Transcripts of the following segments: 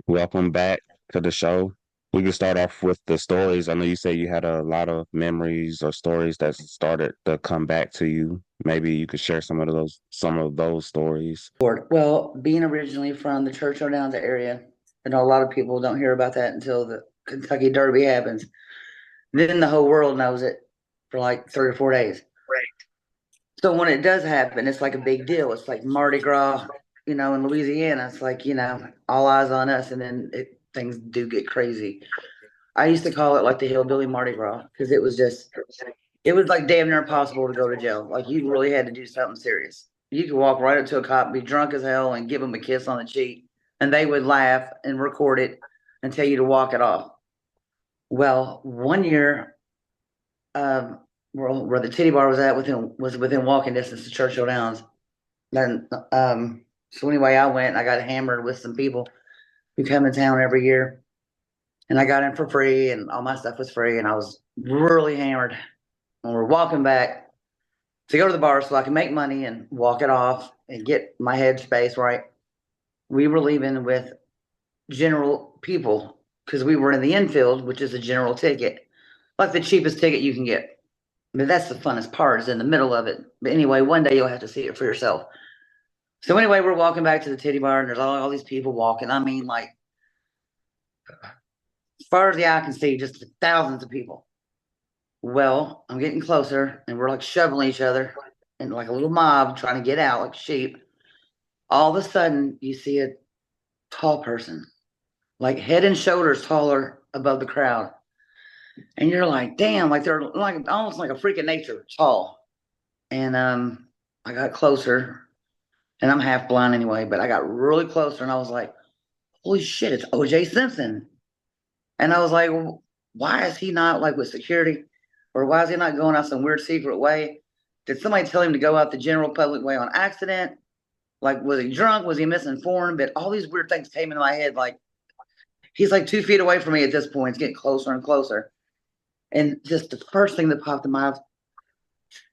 Welcome back to the show. We can start off with the stories. I know you say you had a lot of memories or stories that started to come back to you. Maybe you could share some of those stories. Well, being originally from the Churchill Downs area, I know a lot of people don't hear about that until the Kentucky Derby happens. Then the whole world knows it for like 3 or 4 days. So when it does happen, it's like a big deal. It's like Mardi Gras, in Louisiana. It's like, all eyes on us. And then things do get crazy. I used to call it like the hillbilly Mardi Gras because it was like damn near impossible to go to jail. Like you really had to do something serious. You could walk right up to a cop, be drunk as hell, and give them a kiss on the cheek, and they would laugh and record it and tell you to walk it off. Well, one year, where the titty bar was at was within walking distance to Churchill Downs. Then, so anyway, I went. I got hammered with some people who come in town every year, and I got in for free, and all my stuff was free, and I was really hammered. When we're walking back to go to the bar so I can make money and walk it off and get my head space right. We were leaving with general people because we were in the infield, which is a general ticket, like the cheapest ticket you can get. But that's the funnest part is in the middle of it. But anyway, one day you'll have to see it for yourself. So anyway, we're walking back to the titty bar and there's all these people walking. I mean, like as far as the eye can see, just thousands of people. Well, I'm getting closer and we're like shoveling each other and like a little mob trying to get out like sheep. All of a sudden you see a tall person, like head and shoulders taller above the crowd. And you're like, damn, like they're like almost like a freak of nature tall. And I got closer and I'm half blind anyway, but I got really closer and I was like, holy shit, it's OJ Simpson. And I was like, well, why is he not like with security? Or why is he not going out some weird secret way? Did somebody tell him to go out the general public way on accident? Like, was he drunk? Was he misinformed? But all these weird things came into my head. Like, he's like 2 feet away from me at this point. It's getting closer and closer. And just the first thing that popped in my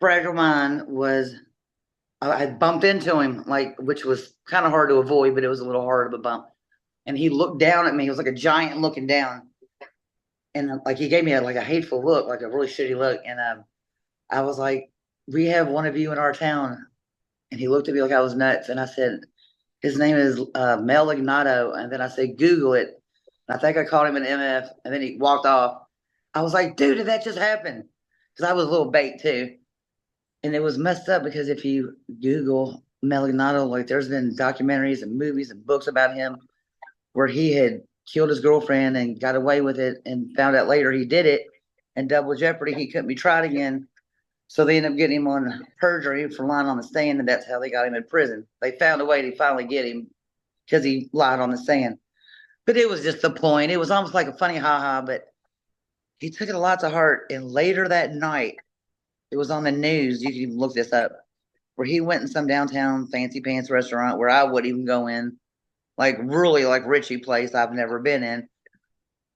fragile mind was I bumped into him, like, which was kind of hard to avoid, but it was a little hard of a bump. And he looked down at me. He was like a giant looking down. And like, he gave me like a hateful look, like a really shitty look. And I was like, we have one of you in our town. And he looked at me like I was nuts. And I said, his name is Mel Ignato. And then I said, Google it. And I think I called him an MF. And then he walked off. I was like, dude, did that just happen? Because I was a little bait too. And it was messed up because if you Google Mel Ignato, like there's been documentaries and movies and books about him where he had killed his girlfriend and got away with it and found out later he did it. And double jeopardy, he couldn't be tried again. So they ended up getting him on perjury for lying on the stand, and that's how they got him in prison. They found a way to finally get him because he lied on the stand. But it was just the point. It was almost like a funny ha-ha, but he took it a lot to heart. And later that night, it was on the news. You can even look this up, where he went in some downtown fancy pants restaurant where I would even go in, like really like Richie place I've never been in.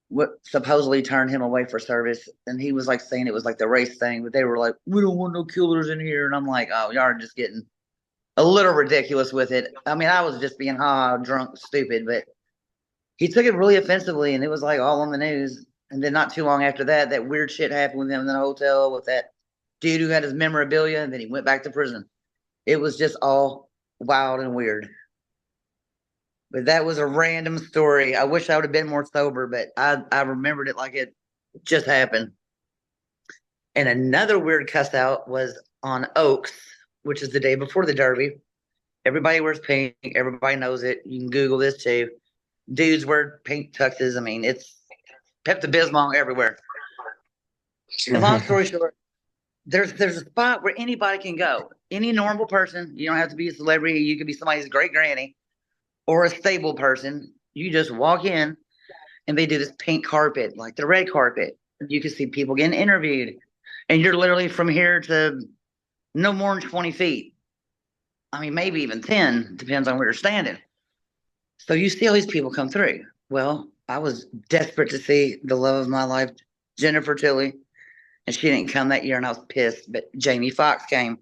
What supposedly turned him away for service, and he was like saying it was like the race thing, but they were like, "We don't want no killers in here," and I'm like, "Oh, y'all are just getting a little ridiculous with it." I mean, I was just being ha drunk, stupid, but he took it really offensively, and it was like all on the news. And then not too long after that, that weird shit happened with him in the hotel with that dude who had his memorabilia, and then he went back to prison. It was just all wild and weird. But that was a random story. I wish I would have been more sober, but I remembered it like it just happened. And another weird cuss out was on Oaks, which is the day before the Derby. Everybody wears pink. Everybody knows it. You can Google this too. Dudes wear pink tuxes. I mean, it's Pepto Bismol everywhere. And long story short, there's a spot where anybody can go. Any normal person. You don't have to be a celebrity. You could be somebody's great granny or a stable person. You just walk in and they do this pink carpet, like the red carpet. You can see people getting interviewed. And you're literally from here to no more than 20 feet. I mean, maybe even 10, depends on where you're standing. So you see all these people come through. Well, I was desperate to see the love of my life, Jennifer Tilly, and she didn't come that year, and I was pissed. But Jamie Foxx came,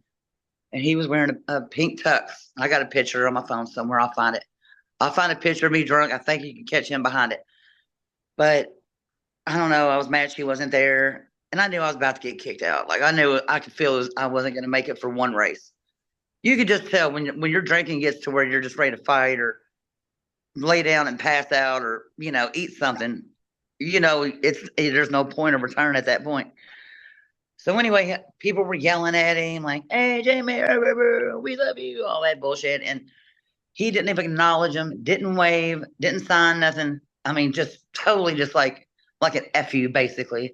and he was wearing a pink tux. I got a picture on my phone somewhere. I'll find it. I'll find a picture of me drunk. I think you can catch him behind it. But I don't know. I was mad she wasn't there. And I knew I was about to get kicked out. Like I knew I could feel I wasn't going to make it for one race. You could just tell when your drinking gets to where you're just ready to fight or lay down and pass out or eat something. There's no point of return at that point. So anyway, people were yelling at him like, "Hey, Jamie, we love you," all that bullshit, and he didn't even acknowledge him, didn't wave, didn't sign nothing. I mean, just totally just like an F you basically.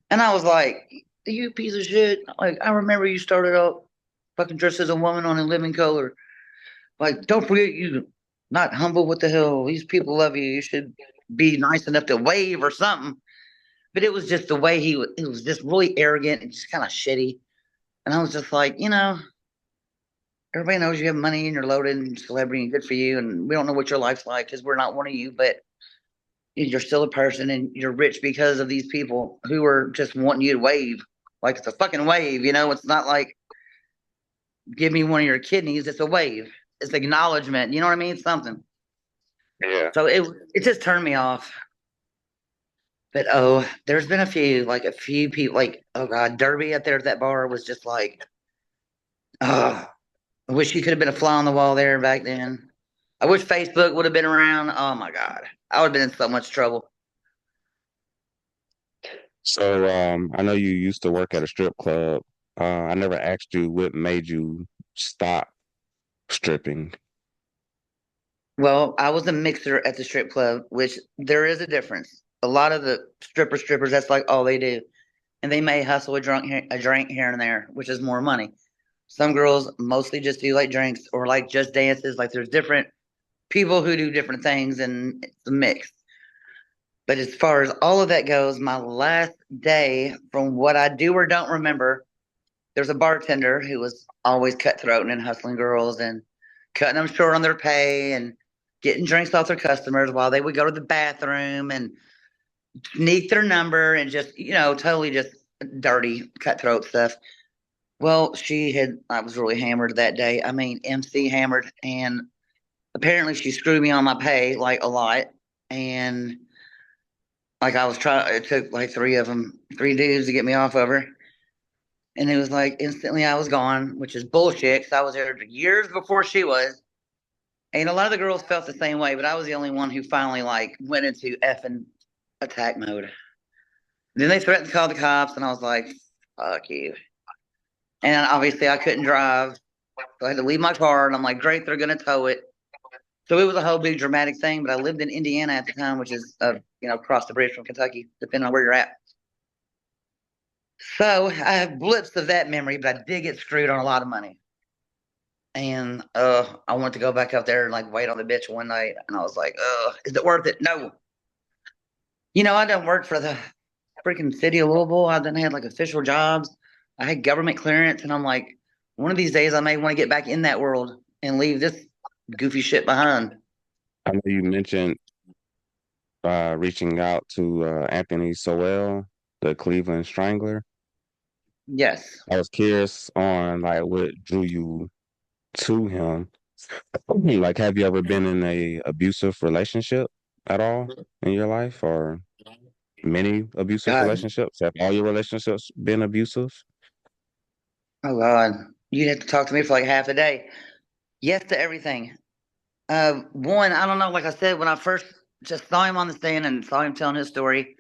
And I was like, "You piece of shit! Like I remember you started out fucking dressed as a woman on a living color. Like don't forget you not humble. What the hell? These people love you. You should be nice enough to wave or something." But it was just the way it was just really arrogant and just kind of shitty. And I was just like, everybody knows you have money and you're loaded and celebrity and good for you. And we don't know what your life's like because we're not one of you, but you're still a person and you're rich because of these people who are just wanting you to wave. Like it's a fucking wave, It's not like give me one of your kidneys. It's a wave. It's acknowledgement. You know what I mean? It's something. Yeah. So it just turned me off. But oh, there's been a few people, like oh god, Derby up there at that bar was just like, oh, I wish you could have been a fly on the wall there back then. I wish Facebook would have been around. Oh my god, I would have been in so much trouble. So I know you used to work at a strip club. I never asked you what made you stop stripping. Well, I was a mixer at the strip club, which there is a difference. A lot of the strippers, that's like all they do, and they may hustle a drink here and there, which is more money. Some girls mostly just do like drinks or like just dances. Like there's different people who do different things, and it's a mix. But as far as all of that goes, my last day, from what I do or don't remember, there's a bartender who was always cutthroating and hustling girls and cutting them short on their pay and getting drinks off their customers while they would go to the bathroom and sneak their number and just, totally just dirty cutthroat stuff. Well, I was really hammered that day. I mean, MC hammered. And apparently she screwed me on my pay like a lot. And like I was trying, it took like three of them, three dudes to get me off of her. And it was like instantly I was gone, which is bullshit because I was there years before she was. And a lot of the girls felt the same way, but I was the only one who finally like went into effing attack mode. Then they threatened to call the cops, and I was like, "Fuck you!" And obviously I couldn't drive, so I had to leave my car. And I'm like, "Great, they're gonna tow it." So it was a whole big dramatic thing. But I lived in Indiana at the time, which is across the bridge from Kentucky, depending on where you're at. So I have blips of that memory, but I did get screwed on a lot of money. And I wanted to go back up there and like wait on the bitch one night, and I was like, is it worth it? No. I done work for the freaking city of Louisville. I done had like official jobs. I had government clearance, and I'm like, one of these days I may want to get back in that world and leave this goofy shit behind. I know you mentioned reaching out to Anthony Sowell, the Cleveland Strangler. Yes. I was curious on like what drew you to him. Like, have you ever been in a abusive relationship at all in your life, or many abusive God. relationships? Have all your relationships been abusive? Oh God. You'd have to talk to me for like half a day. Yes to everything. One, I don't know. Like I said, when I first just saw him on the stand and saw him telling his story,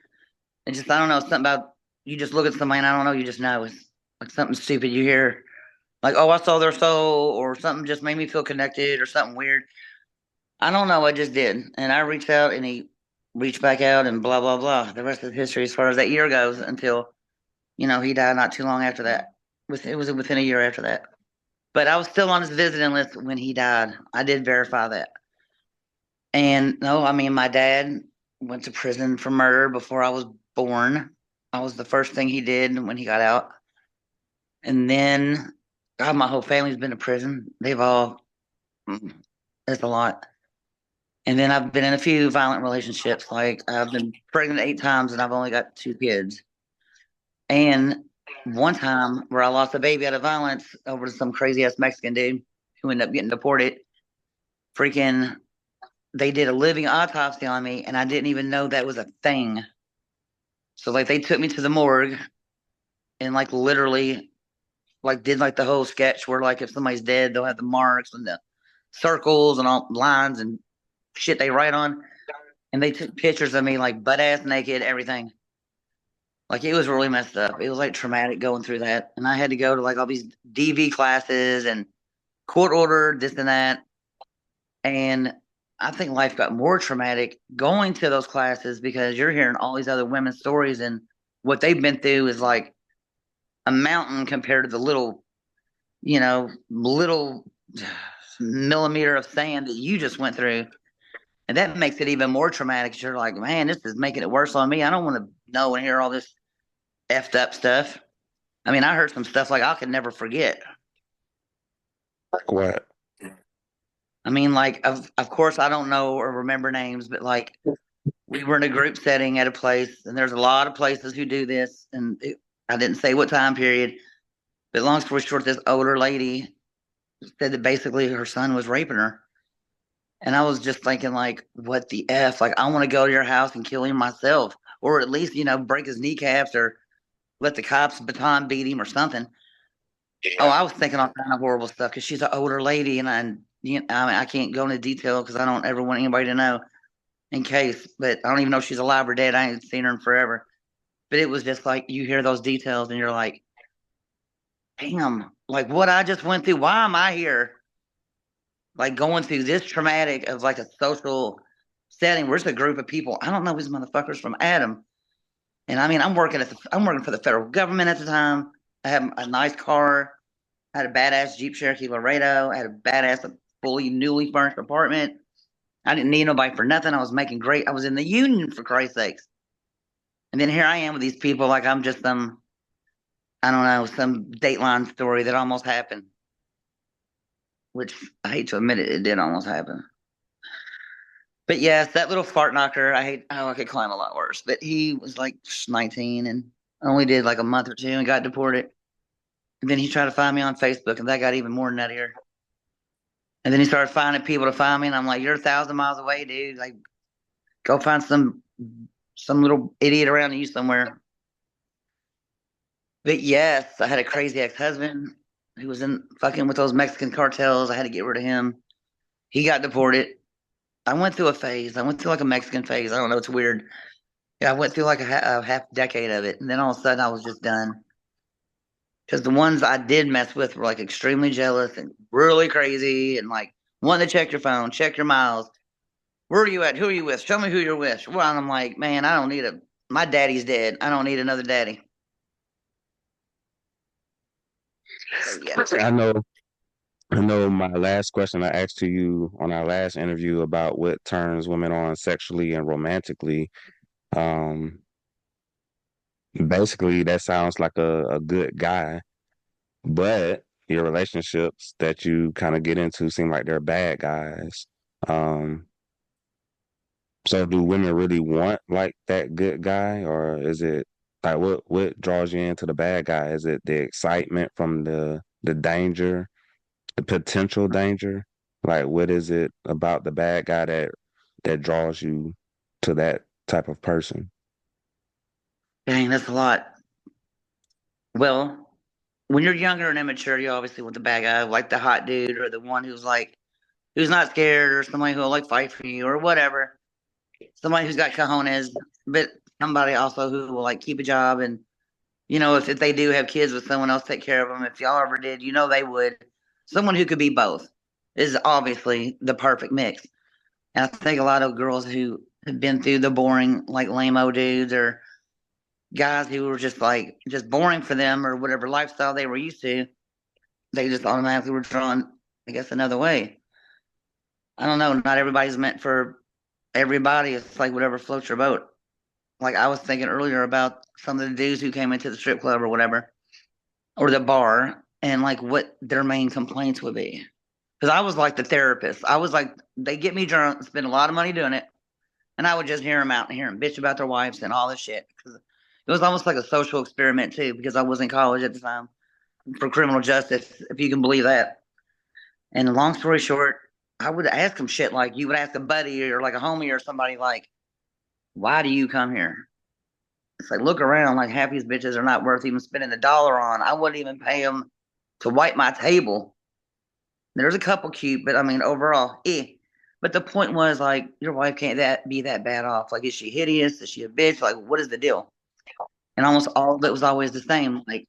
and just I don't know something about you. Just look at somebody, and I don't know. You just know it's like something stupid you hear, like oh I saw their soul, or something just made me feel connected, or something weird. I don't know. I just did, and I reached out, and he reached back out, and blah blah blah. The rest of the history, as far as that year goes, until he died not too long after that. It was within a year after that. But I was still on his visiting list when he died. I did verify that. And no, I mean, my dad went to prison for murder before I was born. I was the first thing he did when he got out. And then, God, my whole family's been to prison. They've all, mm, it's a lot. And then I've been in a few violent relationships. Like I've been pregnant 8 times and I've only got 2 kids. And one time where I lost a baby out of violence over to some crazy ass Mexican dude who ended up getting deported. Freaking they did a living autopsy on me, and I didn't even know that was a thing. So like they took me to the morgue and like literally like did like the whole sketch where like if somebody's dead, they'll have the marks and the circles and all lines and shit they write on. And they took pictures of me like butt ass naked, everything. Like it was really messed up. It was like traumatic going through that. And I had to go to like all these DV classes and court order, this and that. And I think life got more traumatic going to those classes because you're hearing all these other women's stories and what they've been through is like a mountain compared to the little, little millimeter of sand that you just went through. And that makes it even more traumatic. You're like, man, this is making it worse on me. I don't want to know and hear all this effed up stuff. I mean, I heard some stuff like I could never forget. Like what? I mean, like, of course, I don't know or remember names, but like, we were in a group setting at a place, and there's a lot of places who do this. I didn't say what time period, but long story short, this older lady said that basically her son was raping her. And I was just thinking, like, what the F? Like, I want to go to your house and kill him myself, or at least, break his kneecaps or let the cops baton beat him or something. Oh, Yeah. I was thinking all kind of horrible stuff because she's an older lady, and I mean, I can't go into detail because I don't ever want anybody to know in case. But I don't even know if she's alive or dead. I ain't seen her in forever. But it was just like you hear those details, and you're like, damn, like what I just went through. Why am I here? Like going through this traumatic of like a social setting where it's a group of people. I don't know these motherfuckers from Adam. And I mean, I'm working for the federal government at the time. I had a nice car. I had a badass Jeep Cherokee Laredo. I had a badass, fully newly furnished apartment. I didn't need nobody for nothing. I was making great. I was in the union for Christ's sakes. And then here I am with these people like I'm just some, I don't know, some Dateline story that almost happened. Which I hate to admit it did almost happen. But yes, that little fart knocker, I could climb a lot worse. But he was like 19 and only did like a month or two and got deported. And then he tried to find me on Facebook, and that got even more nuttier. And then he started finding people to find me, and I'm like, "You're 1,000 miles away, dude. Like, go find some little idiot around you somewhere." But yes, I had a crazy ex-husband who was in fucking with those Mexican cartels. I had to get rid of him. He got deported. I went through a phase. I went through like a Mexican phase. I don't know. It's weird. Yeah, I went through like a half decade of it, and then all of a sudden I was just done. Because the ones I did mess with were like extremely jealous and really crazy, and like wanting to check your phone, check your miles. Where are you at? Who are you with? Show me who you're with. Well, and I'm like, man, I don't need a. My daddy's dead. I don't need another daddy. So yeah, I know. I know. My last question I asked to you on our last interview about what turns women on sexually and romantically. Um, Basically, that sounds like a good guy, but your relationships that you kind of get into seem like they're bad guys. Um, so do women really want like that good guy, or is it like what draws you into the bad guy? Is it the excitement from the danger, the potential danger? Like what is it about the bad guy that draws you to that type of person? dang, that's a lot. Well, when you're younger and immature, you obviously want the bad guy, like the hot dude or the one who's like who's not scared or somebody who'll like fight for you or whatever. Somebody who's got cojones, but somebody also who will like keep a job and if they do have kids with someone else take care of them. If y'all ever did, they would. Someone who could be both is obviously the perfect mix. And I think a lot of girls who have been through the boring, like lame-o dudes or guys who were just boring for them or whatever lifestyle they were used to, they just automatically were drawn, I guess, another way. I don't know. Not everybody's meant for everybody. It's like whatever floats your boat. Like I was thinking earlier about some of the dudes who came into the strip club or whatever, or the bar, and like what their main complaints would be. Because I was like the therapist. I was like, they get me drunk, spend a lot of money doing it, and I would just hear them out and hear them bitch about their wives and all this shit. Because it was almost like a social experiment too, because I was in college at the time for criminal justice, if you can believe that. And long story short, I would ask him shit like you would ask a buddy or like a homie or somebody like, why do you come here? It's like, look around, like half these bitches are not worth even spending $1 on. I wouldn't even pay them to wipe my table. There's a couple cute, but I mean, overall, eh. But the point was like, your wife can't that be that bad off. Like, is she hideous? Is she a bitch? Like, what is the deal? And almost all of it was always the same. Like,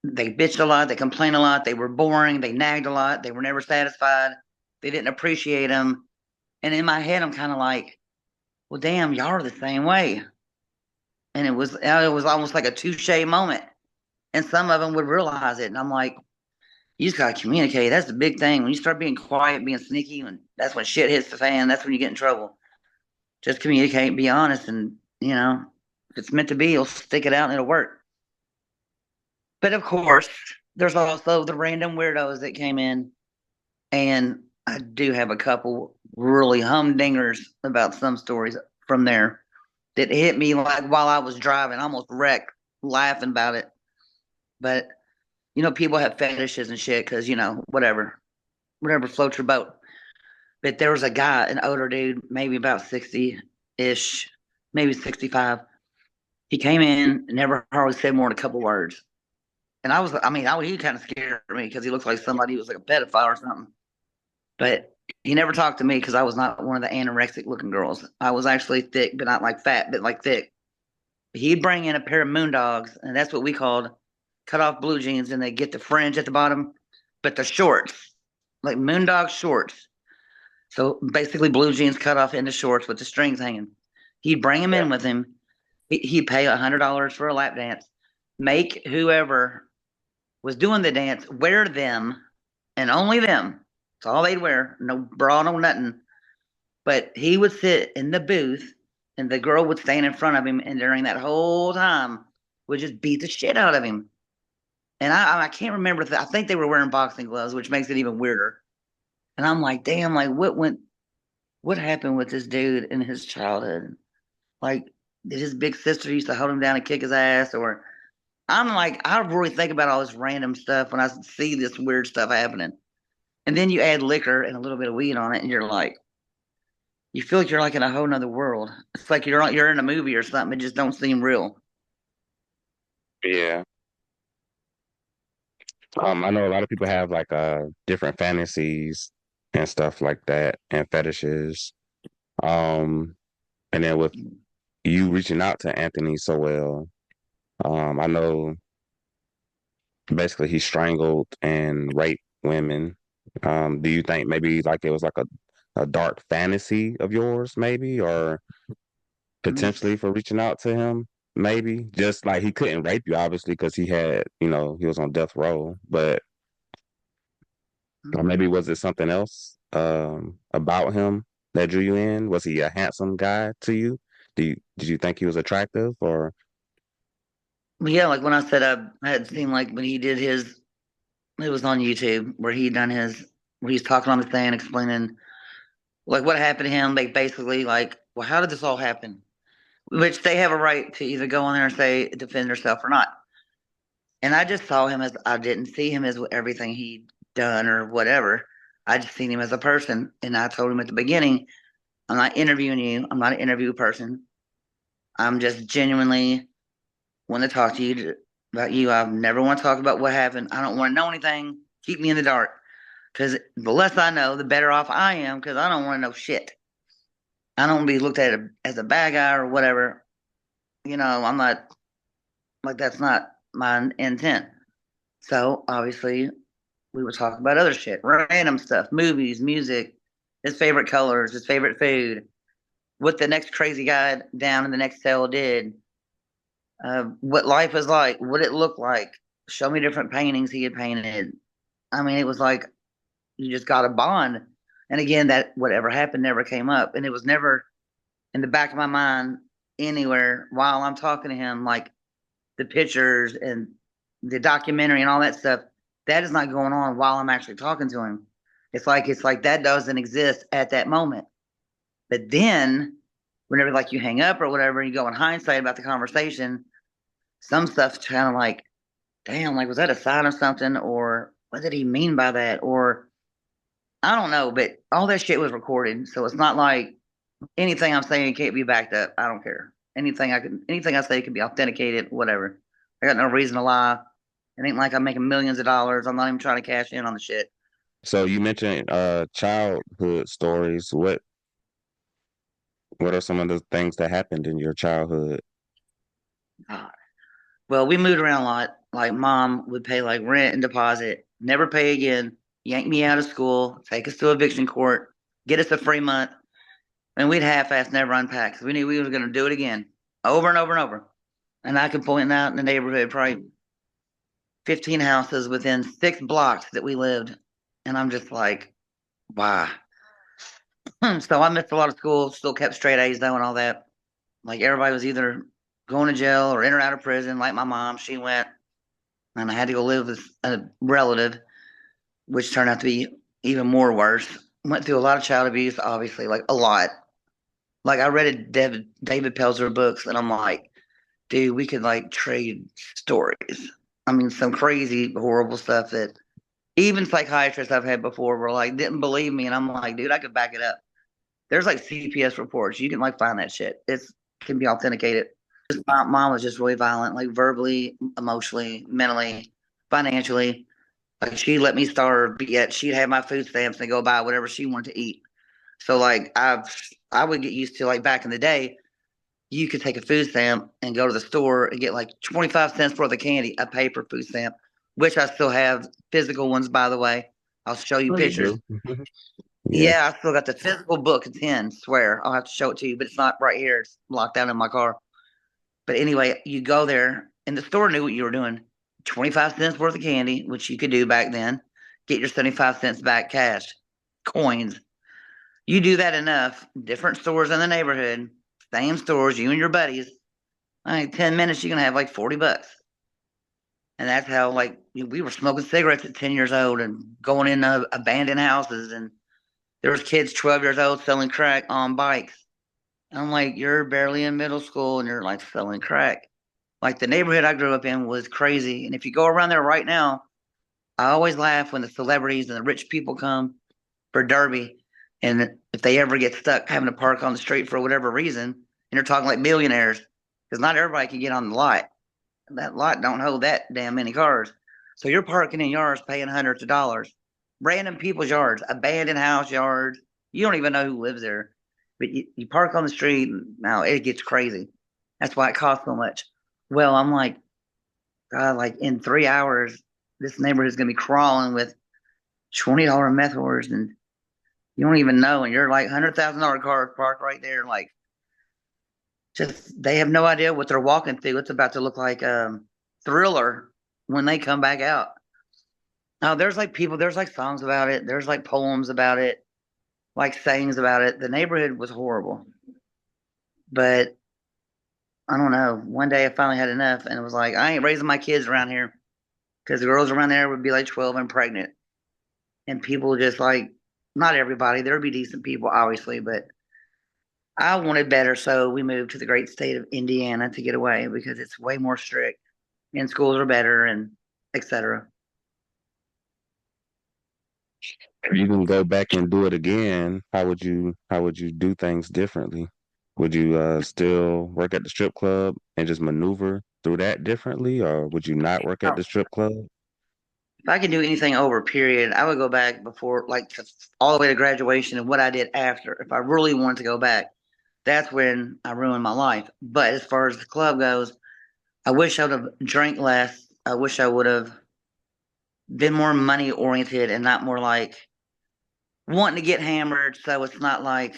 they bitched a lot, they complained a lot, they were boring, they nagged a lot, they were never satisfied, they didn't appreciate them. And in my head, I'm kind of like, well, damn, y'all are the same way. And it was almost like a touche moment. And some of them would realize it. And I'm like, you just gotta communicate. That's the big thing. When you start being quiet, being sneaky, and that's when shit hits the fan. That's when you get in trouble. Just communicate, be honest, and if it's meant to be, you'll stick it out and it'll work. But of course, there's also the random weirdos that came in, and I do have a couple really humdingers about some stories from there that hit me like while I was driving, almost wrecked, laughing about it. But people have fetishes and shit because whatever floats your boat. But there was a guy, an older dude, maybe about 60-ish, maybe 65. He came in, never hardly said more than a couple words. And he kind of scared me because he looked like somebody who was like a pedophile or something. But he never talked to me because I was not one of the anorexic looking girls. I was actually thick, but not like fat, but like thick. He'd bring in a pair of moondogs, and that's what we called cut off blue jeans, and they get the fringe at the bottom, but the shorts, like moondog shorts. So basically, blue jeans cut off into shorts with the strings hanging. He'd bring them Yeah. in with him. He'd pay $100 for a lap dance, make whoever was doing the dance wear them, and only them. That's all they'd wear. No bra, no nothing. But he would sit in the booth, and the girl would stand in front of him, and during that whole time, would just beat the shit out of him. And I can't remember. I think they were wearing boxing gloves, which makes it even weirder. And I'm like, damn, like what happened with this dude in his childhood? Like, did his big sister used to hold him down and kick his ass? Or I'm like, I really think about all this random stuff when I see this weird stuff happening. And then you add liquor and a little bit of weed on it, and you're like, you feel like you're like in a whole nother world. It's like you're in a movie or something. It just don't seem real. Yeah. I know a lot of people have like different fantasies and stuff like that and fetishes. Um, and then with you reaching out to Anthony so well, I know basically he strangled and raped women. Do you think maybe like it was like a dark fantasy of yours, maybe, or potentially for reaching out to him? Maybe just like he couldn't rape you, obviously, because he had, he was on death row. But or maybe was it something else about him that drew you in? Was he a handsome guy to you? Did you think he was attractive or? Yeah, like when I said I had seen like when he did his, it was on YouTube where he done his, where he's talking on the stand explaining like what happened to him. They basically like, well, how did this all happen? Which they have a right to either go on there and say defend herself or not. And I just saw him as I didn't see him as everything he'd done or whatever. I just seen him as a person, and I told him at the beginning, I'm not interviewing you. I'm not an interview person. I'm just genuinely want to talk to you about you. I never want to talk about what happened. I don't want to know anything. Keep me in the dark. Because the less I know, the better off I am. Because I don't want to know shit. I don't want to be looked at as a bad guy or whatever. I'm not like that's not my intent. So obviously, we would talk about other shit, random stuff, movies, music, his favorite colors, his favorite food, what the next crazy guy down in the next cell did, what life was like, what it looked like. Show me different paintings he had painted. I mean, it was like you just got a bond. And again, that whatever happened never came up. And it was never in the back of my mind anywhere while I'm talking to him, like the pictures and the documentary and all that stuff. That is not going on while I'm actually talking to him. It's like that doesn't exist at that moment. But then whenever like you hang up or whatever, you go in hindsight about the conversation, some stuff's kind of like, damn, like was that a sign of something? Or what did he mean by that? Or I don't know, but all that shit was recorded, so it's not like anything I'm saying can't be backed up. I don't care. Anything I say can be authenticated, whatever. I got no reason to lie. It ain't like I'm making millions of dollars. I'm not even trying to cash in on the shit. So you mentioned childhood stories. What are some of the things that happened in your childhood? God. Well, we moved around a lot. Like mom would pay like rent and deposit, never pay again, yank me out of school, take us to eviction court, get us a free month, and we'd half-ass never unpack because we knew we was going to do it again, over and over and over. And I could point out in the neighborhood probably 15 houses within 6 blocks that we lived, and I'm just like, why? So I missed a lot of school, still kept straight A's though, and all that. Like everybody was either going to jail or in or out of prison. Like my mom, she went, and I had to go live with a relative, which turned out to be even more worse. Went through a lot of child abuse, obviously, like a lot. Like I read David Pelzer books, and I'm like, dude, we could like trade stories. I mean, some crazy, horrible stuff that even psychiatrists I've had before were like, didn't believe me. And I'm like, dude, I could back it up. There's like CPS reports. You can like find that shit. It can be authenticated. My mom was just really violent, like verbally, emotionally, mentally, financially. Like she let me starve, but yet she'd have my food stamps and go buy whatever she wanted to eat. So like I would get used to like back in the day, you could take a food stamp and go to the store and get like 25 cents worth of candy, a paper food stamp, which I still have physical ones, by the way. I'll show you Oh, you pictures. do? Yeah. Yeah, I still got the physical book of 10, swear. I'll have to show it to you, but it's not right here. It's locked down in my car. But anyway, you go there and the store knew what you were doing. 25 cents worth of candy, which you could do back then. Get your 75 cents back cash, coins. You do that enough, different stores in the neighborhood, same stores, you and your buddies. I think 10 minutes, you're going to have like 40 bucks. And that's how, like, we were smoking cigarettes at 10 years old and going in abandoned houses. And there was kids 12 years old selling crack on bikes. And I'm like, you're barely in middle school and you're like selling crack. Like the neighborhood I grew up in was crazy. And if you go around there right now, I always laugh when the celebrities and the rich people come for Derby. And if they ever get stuck having to park on the street for whatever reason, and you're talking like millionaires, because not everybody can get on the lot. That lot don't hold that damn many cars. So you're parking in yards paying hundreds of dollars. Random people's yards, abandoned house yards. You don't even know who lives there. But you park on the street and now it gets crazy. That's why it costs so much. Well, I'm like, God, like in 3 hours, this neighborhood is gonna be crawling with $20 meth whores and you don't even know, and you're like $100,000 cars parked right there, like just they have no idea what they're walking through. It's about to look like Thriller when they come back out. Now there's like people, there's like songs about it, there's like poems about it, like sayings about it. The neighborhood was horrible, but I don't know. One day I finally had enough, and it was like I ain't raising my kids around here because the girls around there would be like 12 and pregnant, and people just like not everybody. There would be decent people, obviously, but I wanted better, so we moved to the great state of Indiana to get away because it's way more strict and schools are better and etc. If you can go back and do it again, how would you do things differently? Would you still work at the strip club and just maneuver through that differently, or would you not work at Oh, the strip club? if I could do anything over a period, I would go back before, like all the way to graduation and what I did after. If I really wanted to go back, that's when I ruined my life. But as far as the club goes, I wish I would have drank less. I wish I would have been more money oriented and not more like wanting to get hammered. So it's not like,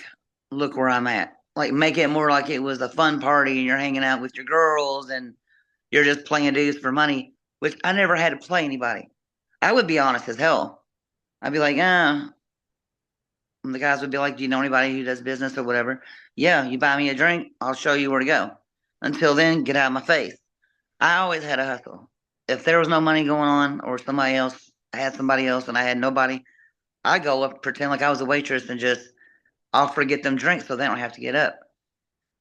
look where I'm at. Like make it more like it was a fun party and you're hanging out with your girls and you're just playing dudes for money, which I never had to play anybody. I would be honest as hell. I'd be like, and the guys would be like, do you know anybody who does business or whatever? Yeah, you buy me a drink, I'll show you where to go. Until then, get out of my face. I always had a hustle. If there was no money going on or somebody else, I had somebody else and I had nobody, I go up, pretend like I was a waitress and just offer to get them drinks so they don't have to get up.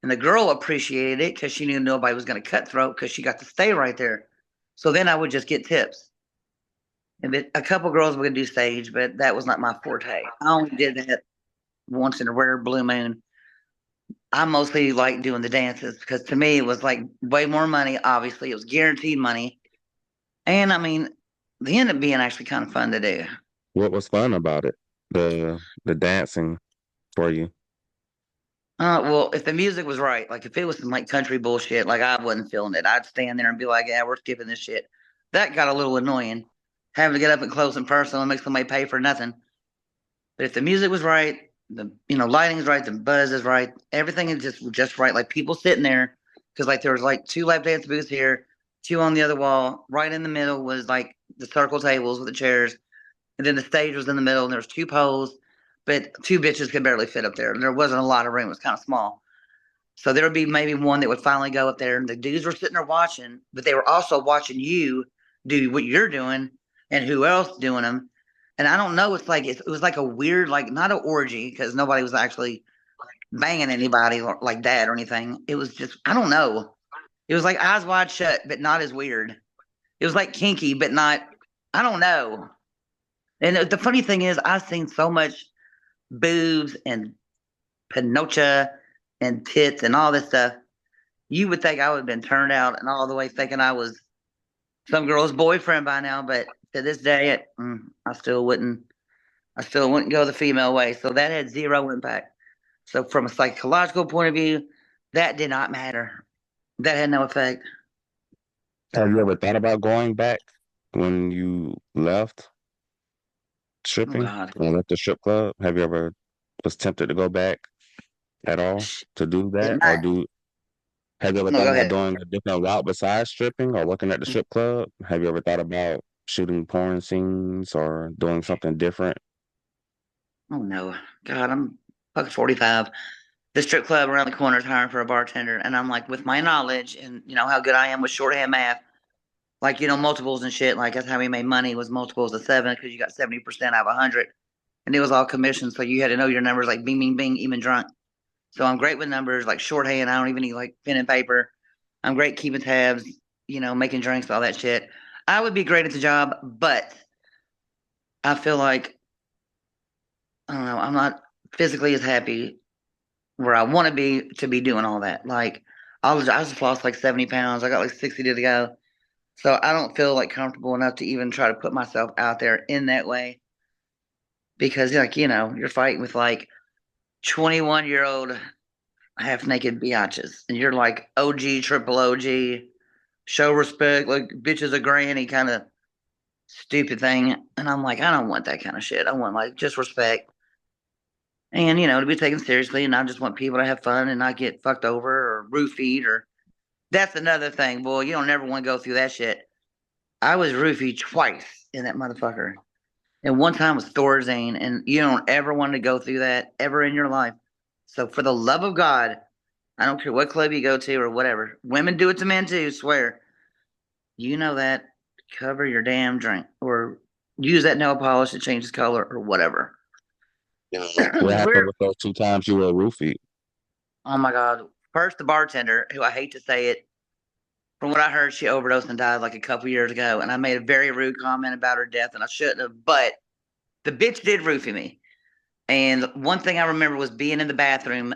And the girl appreciated it because she knew nobody was going to cutthroat because she got to stay right there. So then I would just get tips. And a couple girls would do stage, but that was not my forte. I only did that once in a rare blue moon. I mostly like doing the dances because to me it was like way more money. Obviously, it was guaranteed money, and I mean, they ended up being actually kind of fun to do. What was fun about it? The dancing for you. Well, if the music was right, like if it was some like country bullshit, like I wasn't feeling it, I'd stand there and be like, "Yeah, we're skipping this shit." That got a little annoying, having to get up and close and personal and make somebody pay for nothing. But if the music was right, the lighting's right, the buzz is right, everything is just right. Like people sitting there, because like there was like two lap dance booths here, two on the other wall. Right in the middle was like the circle tables with the chairs, and then the stage was in the middle, and there was two poles, but two bitches could barely fit up there. There wasn't a lot of room; it was kind of small. So there would be maybe one that would finally go up there, and the dudes were sitting there watching, but they were also watching you do what you're doing and who else doing them. And I don't know, it was like a weird, like not an orgy because nobody was actually banging anybody like that or anything. It was just I don't know. It was like eyes wide shut, but not as weird. It was like kinky, but not. I don't know. And the funny thing is, I've seen so much boobs and panocha and tits and all this stuff. You would think I would have been turned out and all the way thinking I was some girl's boyfriend by now, but to this day, I still wouldn't. I still wouldn't go the female way. So that had zero impact. So from a psychological point of view, that did not matter. That had no effect. Have you ever thought about going back when you left Oh stripping God. or left the strip club? Have you ever was tempted to go back at all to do At that, or night. do have you ever No, thought go about ahead. doing a different route besides stripping or working at the strip club? Have you ever thought about shooting porn scenes or doing something different? Oh no. God, I'm fucking 45. The strip club around the corner is hiring for a bartender. And I'm like, with my knowledge and how good I am with shorthand math, like, multiples and shit, like that's how we made money was multiples of seven because you got 70% out of 100. And it was all commission. So you had to know your numbers like bing, bing, bing, even drunk. So I'm great with numbers, like shorthand. I don't even need like pen and paper. I'm great keeping tabs, making drinks, all that shit. I would be great at the job, but I feel like, I don't know, I'm not physically as happy where I want to be doing all that. Like, I just lost like 70 pounds. I got like 60 to go. So I don't feel like comfortable enough to even try to put myself out there in that way because, like, you're fighting with like 21-year-old half naked biatches, and you're like OG, triple OG, show respect, like bitch is a granny kind of stupid thing. And I'm like, I don't want that kind of shit. I want like just respect and to be taken seriously. And I just want people to have fun and not get fucked over or roofied or that's another thing, boy. You don't never want to go through that shit. I was roofied twice in that motherfucker. And one time was Thorazine, and you don't ever want to go through that ever in your life. So for the love of God, I don't care what club you go to or whatever. Women do it to men too, swear. You know that. Cover your damn drink or use that nail polish to change its color or whatever. What happened We're with those two times you were roofied? oh my God. First the bartender, who I hate to say it, from what I heard, she overdosed and died like a couple years ago. And I made a very rude comment about her death, and I shouldn't have, but the bitch did roofie me. And one thing I remember was being in the bathroom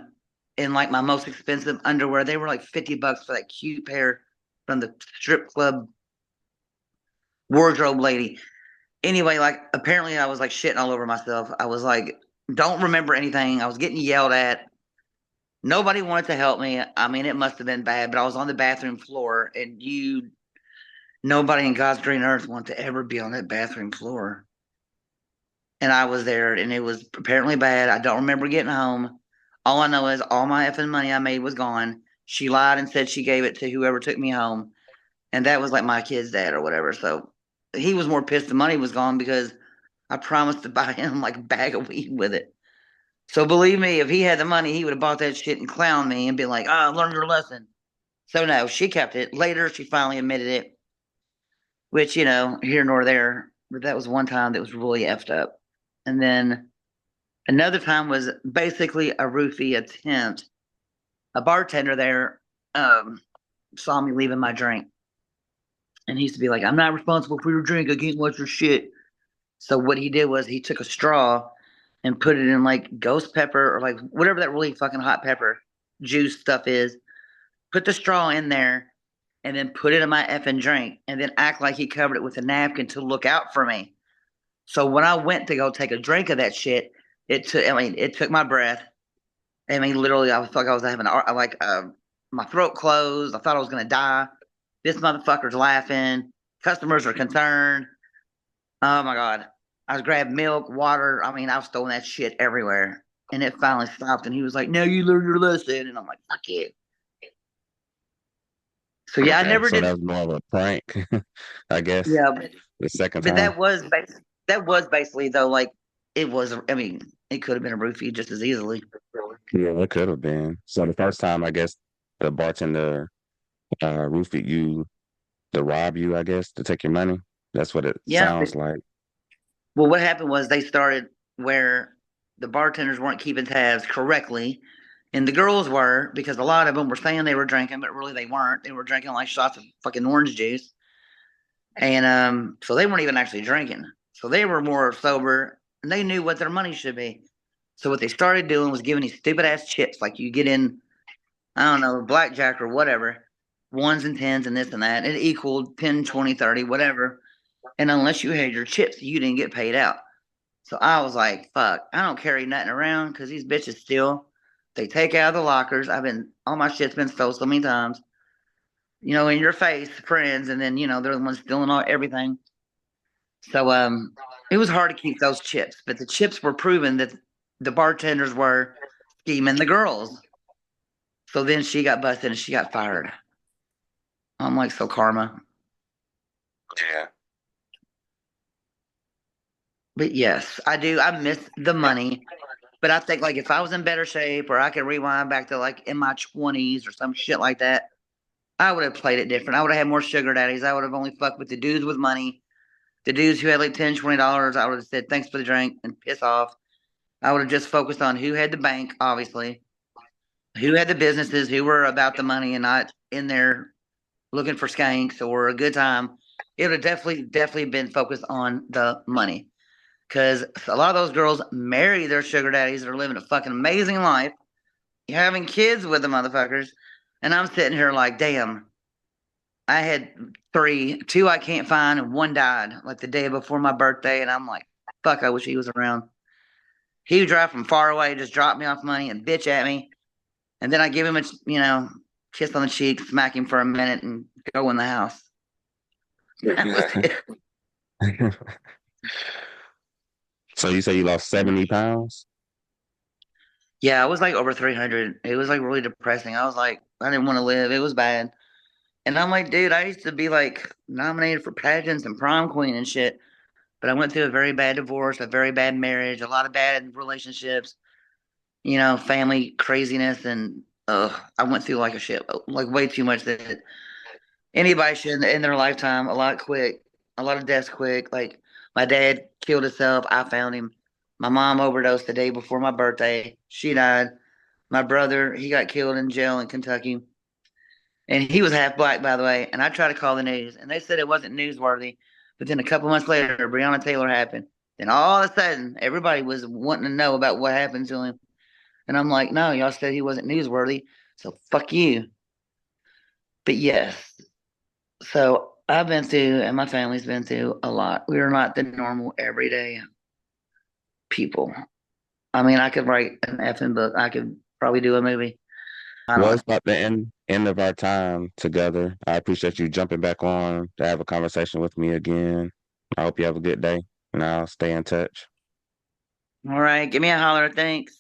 in like my most expensive underwear. They were like $50 for that cute pair from the strip club wardrobe lady. Anyway, like apparently I was like shitting all over myself. I was like, don't remember anything. I was getting yelled at. Nobody wanted to help me. I mean, it must have been bad, but I was on the bathroom floor, and nobody in God's green earth wanted to ever be on that bathroom floor. And I was there, and it was apparently bad. I don't remember getting home. All I know is all my effing money I made was gone. She lied and said she gave it to whoever took me home, and that was like my kid's dad or whatever. So he was more pissed the money was gone because I promised to buy him like a bag of weed with it. So believe me, if he had the money, he would have bought that shit and clowned me and been like, "Ah, oh, learn your lesson." So no, she kept it. Later, she finally admitted it, which here nor there. But that was one time that was really effed up. And then another time was basically a roofie attempt. A bartender there saw me leaving my drink, and he used to be like, "I'm not responsible for your drink. I can't watch your shit." So what he did was he took a straw and put it in like ghost pepper or like whatever that really fucking hot pepper juice stuff is. Put the straw in there and then put it in my effing drink and then act like he covered it with a napkin to look out for me. So when I went to go take a drink of that shit, it took my breath. I mean, literally, I felt like I was having my throat closed. I thought I was gonna die. This motherfucker's laughing. Customers are concerned. Oh my god! I was grabbing milk, water. I mean, I was throwing that shit everywhere, and it finally stopped. And he was like, "Now you learn your lesson." And I'm like, "Fuck you." So yeah, I Okay, never so did. that was more of a prank, I guess. Yeah, The second but time. that was basically though like it was. I mean, it could have been a roofie just as easily. Yeah, it could have been. So the first time, I guess, the bartender roofied you to rob you, I guess, to take your money. That's what it Yeah. sounds like. Well, what happened was they started where the bartenders weren't keeping tabs correctly, and the girls were because a lot of them were saying they were drinking, but really they weren't. They were drinking like shots of fucking orange juice, and so they weren't even actually drinking. So they were more sober, and they knew what their money should be. So what they started doing was giving these stupid ass chips, like you get in, I don't know, blackjack or whatever, ones and tens and this and that. It equaled 10, 20, 30, whatever. And unless you had your chips, you didn't get paid out. So I was like, fuck, I don't carry nothing around because these bitches steal. They take out of the lockers. All my shit's been stole so many times, in your face, friends, and then, they're the ones stealing everything. So, it was hard to keep those chips, but the chips were proven that the bartenders were scheming the girls. So then she got busted and she got fired. I'm like, so karma. Yeah. But yes, I do. I miss the money. But I think like if I was in better shape or I could rewind back to like in my 20s or some shit like that, I would have played it different. I would have had more sugar daddies. I would have only fucked with the dudes with money. The dudes who had like $10, $20, I would have said thanks for the drink and piss off. I would have just focused on who had the bank, obviously, who had the businesses, who were about the money and not in there looking for skanks or a good time. It would have definitely been focused on the money. Because a lot of those girls marry their sugar daddies that are living a fucking amazing life, having kids with the motherfuckers. And I'm sitting here like, damn, I had three, two I can't find, and one died like the day before my birthday. And I'm like, fuck, I wish he was around. He would drive from far away, just drop me off money and bitch at me. And then I give him a, kiss on the cheek, smack him for a minute, and go in the house. That was it. So you say you lost 70 pounds? Yeah, it was like over 300. It was like really depressing. I was like, I didn't want to live. It was bad. And I'm like, dude, I used to be like nominated for pageants and prom queen and shit. But I went through a very bad divorce, a very bad marriage, a lot of bad relationships, family craziness. And I went through like a shit, like way too much that anybody should in their lifetime, a lot quick, a lot of deaths quick. Like my dad killed himself. I found him. My mom overdosed the day before my birthday. She died. My brother, he got killed in jail in Kentucky. And he was half black, by the way. And I tried to call the news, and they said it wasn't newsworthy. But then a couple months later, Breonna Taylor happened. Then all of a sudden, everybody was wanting to know about what happened to him. And I'm like, no, y'all said he wasn't newsworthy. So fuck you. But yes. So I've been through, and my family's been through a lot. We are not the normal, everyday people. I mean, I could write an effing book. I could probably do a movie. I Well, don't it's about the end of our time together. I appreciate you jumping back on to have a conversation with me again. I hope you have a good day, and I'll stay in touch. know. All right. Give me a holler. Thanks.